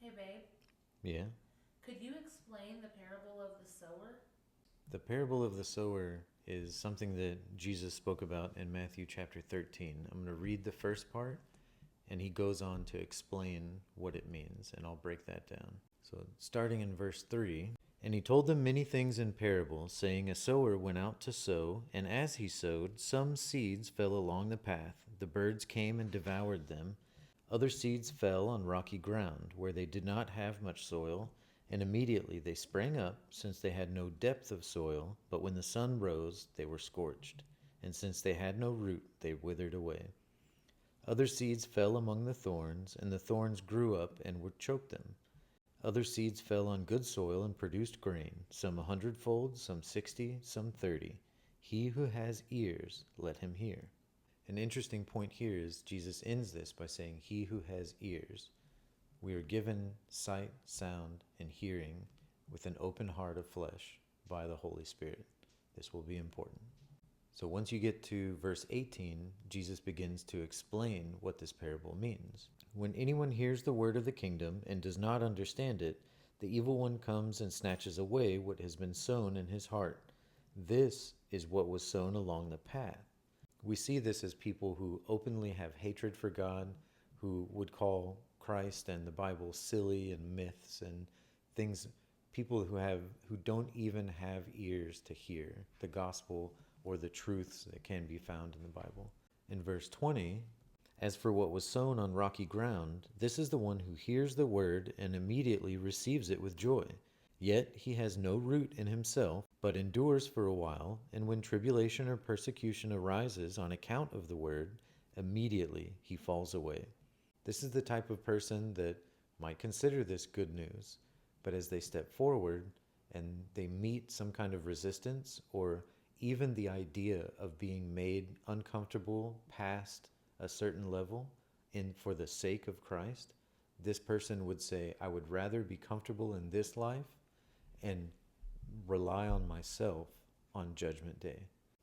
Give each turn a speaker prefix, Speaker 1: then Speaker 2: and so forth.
Speaker 1: Hey babe,
Speaker 2: Yeah.
Speaker 1: could you explain the parable of the sower?
Speaker 2: The parable of the sower is something that Jesus spoke about in Matthew chapter 13. I'm going to read the first part, and he goes on to explain what it means, and I'll break that down. So, starting in verse 3, and he told them many things in parables, saying, a sower went out to sow, and as he sowed, some seeds fell along the path. The birds came and devoured them. Other seeds fell on rocky ground, where they did not have much soil, and immediately they sprang up, since they had no depth of soil. But when the sun rose, they were scorched, and since they had no root, they withered away. Other seeds fell among the thorns, and the thorns grew up and would choke them. Other seeds fell on good soil and produced grain, some 100-fold, some 60, some 30. He who has ears, let him hear. An interesting point here is Jesus ends this by saying, he who has ears. We are given sight, sound, and hearing with an open heart of flesh by the Holy Spirit. This will be important. So once you get to verse 18, Jesus begins to explain what this parable means. When anyone hears the word of the kingdom and does not understand it, the evil one comes and snatches away what has been sown in his heart. This is what was sown along the path. We see this as people who openly have hatred for God, who would call Christ and the Bible silly and myths and things, people who don't even have ears to hear the gospel or the truths that can be found in the Bible. In verse 20, as for what was sown on rocky ground, this is the one who hears the word and immediately receives it with joy. Yet he has no root in himself, but endures for a while, and when tribulation or persecution arises on account of the word, immediately he falls away. This is the type of person that might consider this good news, but as they step forward and they meet some kind of resistance or even the idea of being made uncomfortable past a certain level for the sake of Christ, this person would say, I would rather be comfortable in this life and rely on myself on Judgment Day.